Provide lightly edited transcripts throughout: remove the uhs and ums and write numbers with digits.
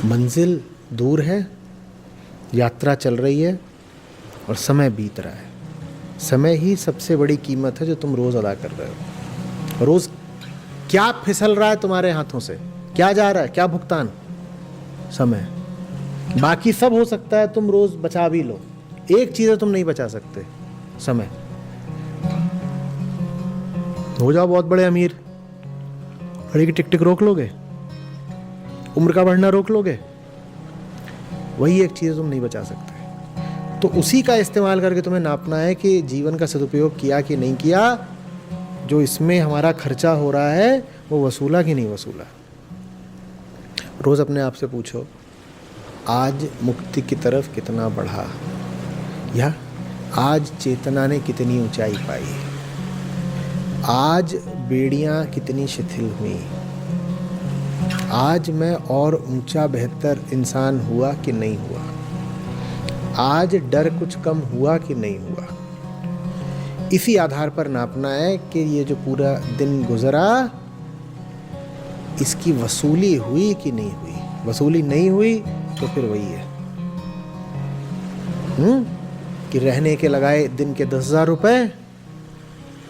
मंजिल दूर है, यात्रा चल रही है और समय बीत रहा है। समय ही सबसे बड़ी कीमत है जो तुम रोज़ अदा कर रहे हो। रोज़ क्या फिसल रहा है तुम्हारे हाथों से, क्या जा रहा है, क्या भुगतान? समय। बाकी सब हो सकता है तुम रोज़ बचा भी लो, एक चीज़ तुम नहीं बचा सकते, समय। हो जाओ बहुत बड़े अमीर, घड़ी की टिक टिक रोक लोगे, उम्र का बढ़ना रोक लोगे, वही एक चीज़ तुम नहीं बचा सकते। तो उसी का इस्तेमाल करके तुम्हें नापना है कि जीवन का सदुपयोग किया कि नहीं किया, जो इसमें हमारा खर्चा हो रहा है वो वसूला कि नहीं वसूला। रोज़ अपने आप से पूछो, आज मुक्ति की तरफ कितना बढ़ा, या आज चेतना ने कितनी ऊंचाई पाई, आज बेड़ियां कितनी शिथिल हुई, आज मैं और ऊंचा बेहतर इंसान हुआ कि नहीं हुआ, आज डर कुछ कम हुआ कि नहीं हुआ। इसी आधार पर नापना है कि ये जो पूरा दिन गुजरा इसकी वसूली हुई कि नहीं हुई। वसूली नहीं हुई तो फिर वही है कि रहने के लगाए दिन के 10,000 रुपए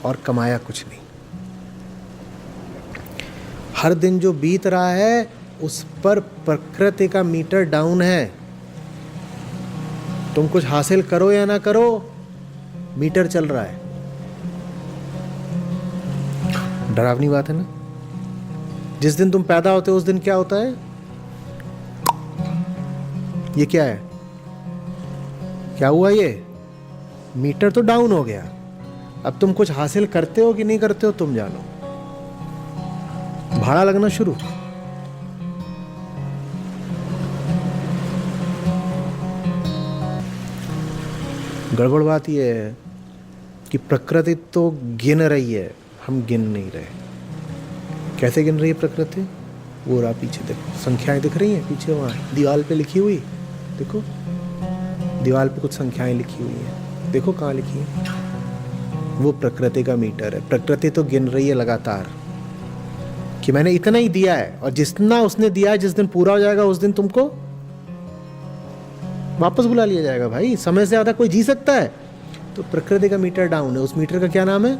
और कमाया कुछ नहीं। हर दिन जो बीत रहा है उस पर प्रकृति का मीटर डाउन है। तुम कुछ हासिल करो या ना करो, मीटर चल रहा है। डरावनी बात है ना। जिस दिन तुम पैदा होते हो उस दिन क्या होता है? ये क्या है, क्या हुआ? ये मीटर तो डाउन हो गया। अब तुम कुछ हासिल करते हो कि नहीं करते हो तुम जानो। भाड़ा लगना शुरू। गड़बड़ बात यह है कि प्रकृति तो गिन रही है, हम गिन नहीं रहे। कैसे गिन रही है प्रकृति? वो रहा पीछे, देखो संख्याएं दिख रही हैं पीछे, वहाँ दीवार पे लिखी हुई, देखो दीवार पे कुछ संख्याएं लिखी हुई हैं, देखो कहाँ लिखी है। वो प्रकृति का मीटर है। प्रकृति तो गिन रही है लगातार कि मैंने इतना ही दिया है, और जितना उसने दिया है जिस दिन पूरा हो जाएगा उस दिन तुमको वापस बुला लिया जाएगा। भाई समय से ज्यादा कोई जी सकता है? तो प्रकृति का मीटर डाउन है। उस मीटर का क्या नाम है?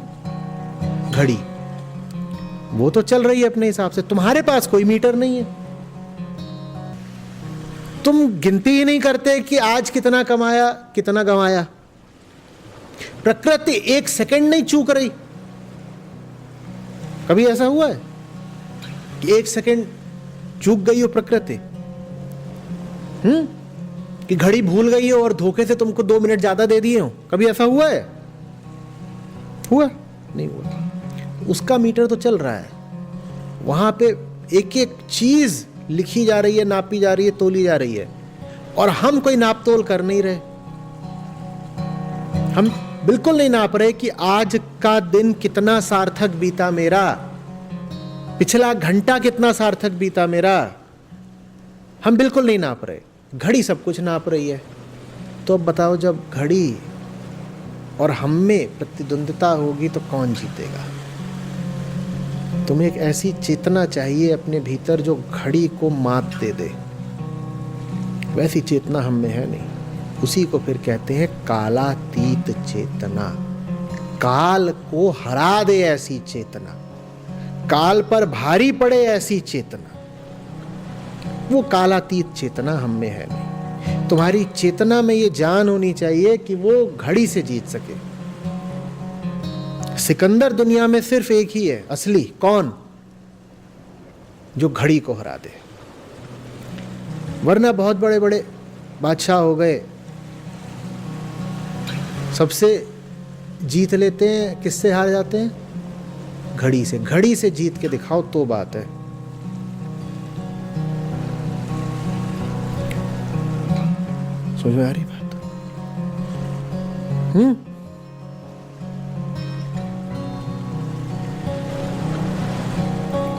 घड़ी। वो तो चल रही है अपने हिसाब से, तुम्हारे पास कोई मीटर नहीं है। तुम गिनती ही नहीं करते कि आज कितना कमाया कितना गंवाया। प्रकृति एक सेकंड नहीं चूक रही। कभी ऐसा हुआ है कि एक सेकंड चूक गई हो प्रकृति? कि घड़ी भूल गई हो और धोखे से तुमको 2 मिनट ज्यादा दे दिए हो? कभी ऐसा हुआ है? हुआ नहीं हुआ। उसका मीटर तो चल रहा है। वहां पे एक एक चीज लिखी जा रही है, नापी जा रही है, तोली जा रही है, और हम कोई नाप तोल कर नहीं रहे। हम बिल्कुल नहीं नाप रहे कि आज का दिन कितना सार्थक बीता मेरा, पिछला घंटा कितना सार्थक बीता मेरा। हम बिल्कुल नहीं नाप रहे। घड़ी सब कुछ नाप रही है। तो अब बताओ, जब घड़ी और हम में प्रतिद्वंदिता होगी तो कौन जीतेगा? तुम्हें एक ऐसी चेतना चाहिए अपने भीतर जो घड़ी को मात दे दे। वैसी चेतना हम में है नहीं। उसी को फिर कहते हैं कालातीत चेतना। काल को हरा दे ऐसी चेतना, काल पर भारी पड़े ऐसी चेतना, वो कालातीत चेतना हम में है नहीं। तुम्हारी चेतना में ये जान होनी चाहिए कि वो घड़ी से जीत सके। सिकंदर दुनिया में सिर्फ एक ही है असली। कौन? जो घड़ी को हरा दे। वरना बहुत बड़े बड़े बादशाह हो गए, सबसे जीत लेते हैं, किससे हार जाते हैं? घड़ी से। घड़ी से जीत के दिखाओ तो बात है। समझ में आ रही बात?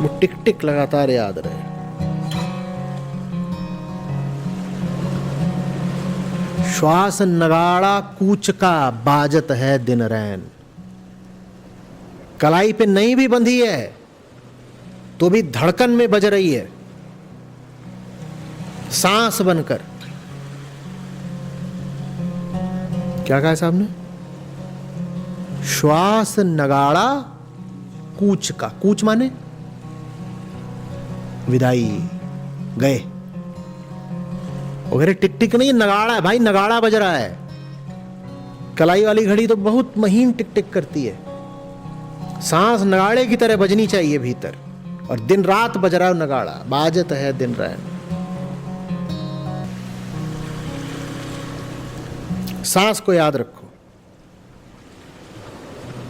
वो टिक टिक लगातार याद रहे। श्वास नगाड़ा कूच का बाजत है दिन रैन। कलाई पे नहीं भी बंधी है तो भी धड़कन में बज रही है। सांस बनकर। क्या कहा साहब ने? श्वास नगाड़ा कूच का। कूच माने विदाई, गए। वगैरह टिक टिक नहीं, नगाड़ा है भाई, नगाड़ा बज रहा है। कलाई वाली घड़ी तो बहुत महीन टिक टिक करती है। सांस नगाड़े की तरह बजनी चाहिए भीतर, और दिन रात बज रहा है नगाड़ा, बाजत है दिन रात। सांस को याद रखो।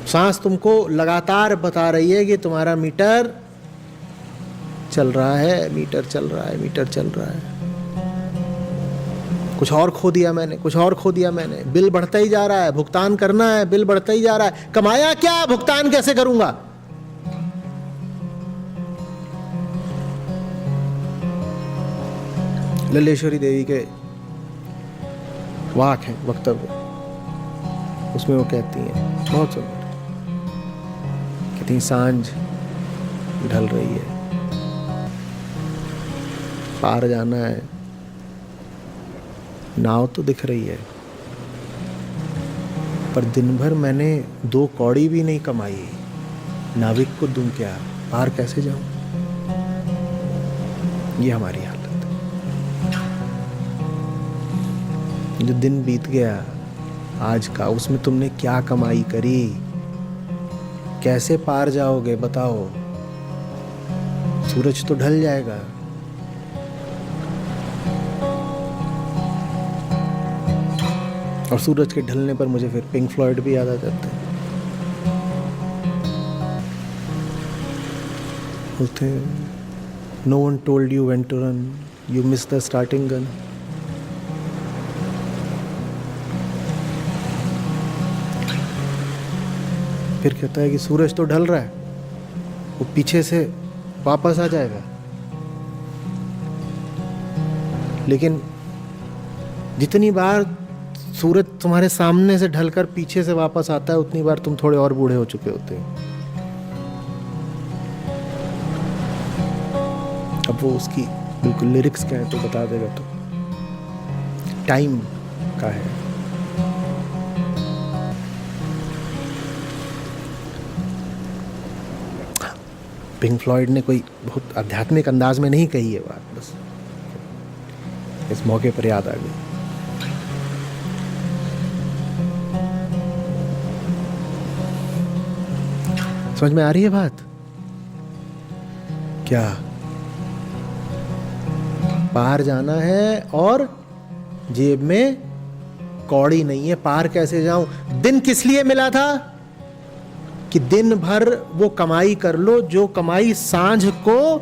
सांस तुमको लगातार बता रही है कि तुम्हारा मीटर चल रहा है, मीटर चल रहा है, मीटर चल रहा है। कुछ और खो दिया मैंने, कुछ और खो दिया मैंने। बिल बढ़ता ही जा रहा है, भुगतान करना है, बिल बढ़ता ही जा रहा है। कमाया क्या, भुगतान कैसे करूंगा? लल्लेश्वरी देवी के वाक है, वक्तव्य, उसमें वो कहती हैं, बहुत सुंदर, कहती सांझ ढल रही है, पार जाना है, नाव तो दिख रही है, पर दिन भर मैंने 2 कौड़ी भी नहीं कमाई, नाविक को दूं क्या, पार कैसे जाऊं? ये हमारी हालत है। जो दिन बीत गया आज का, उसमें तुमने क्या कमाई करी? कैसे पार जाओगे बताओ? सूरज तो ढल जाएगा। और सूरज के ढलने पर मुझे फिर पिंक फ्लॉयड भी याद आ जाता है। बोलते no one told you when to run, you miss the starting gun. फिर कहता है कि सूरज तो ढल रहा है, वो पीछे से वापस आ जाएगा, लेकिन जितनी बार सूरज तुम्हारे सामने से ढलकर पीछे से वापस आता है, उतनी बार तुम थोड़े और बूढ़े हो चुके होते हो। अब वो उसकी बिल्कुल लिरिक्स क्या है तो बता देगा। तो टाइम का है। पिंक फ्लॉयड ने कोई बहुत आध्यात्मिक अंदाज में नहीं कही है बात, बस इस मौके पर याद आ गई। समझ में आ रही है बात? क्या पार जाना है और जेब में कौड़ी नहीं है, पार कैसे जाऊं? दिन किस लिए मिला था? कि दिन भर वो कमाई कर लो, जो कमाई सांझ को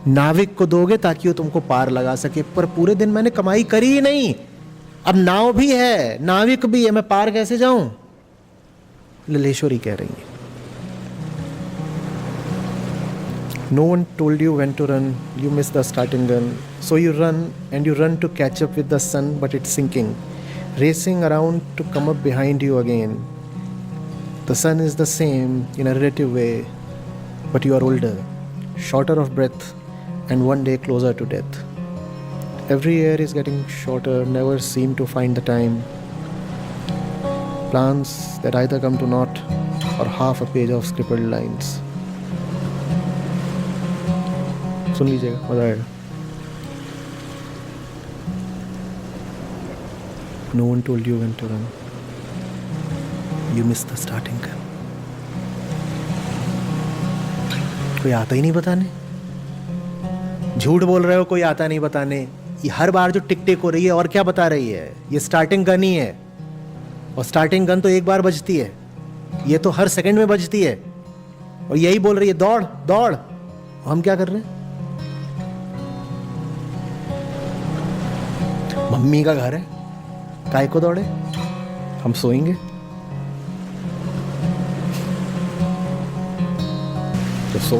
नाविक को दोगे ताकि वो तुमको पार लगा सके। पर पूरे दिन मैंने कमाई करी ही नहीं, अब नाव भी है, नाविक भी है, मैं पार कैसे जाऊं? लल्लेश्वरी कह रही है, no one told you when to run, you missed the starting gun, so you run and you run to catch up with the sun, but it's sinking, racing around to come up behind you again. The sun is the same in a relative way, but you are older, shorter of breath, and one day closer to death. Every year is getting shorter, never seem to find the time. Plans that either come to naught or half a page of scribbled lines. सुन लीजिएगा, मजा आएगा। No one told you when to run. You missed the starting gun. कोई आता ही नहीं बताने। झूठ बोल रहे हो, कोई आता नहीं बताने। ये हर बार जो टिक टिक हो रही है, और क्या बता रही है? ये स्टार्टिंग गन ही है, और स्टार्टिंग गन तो एक बार बजती है, ये तो हर सेकंड में बजती है, और यही बोल रही है दौड़ दौड़। हम क्या कर रहे हैं? मम्मी का घर है, काय को दौड़े? हम सोएंगे तो सो।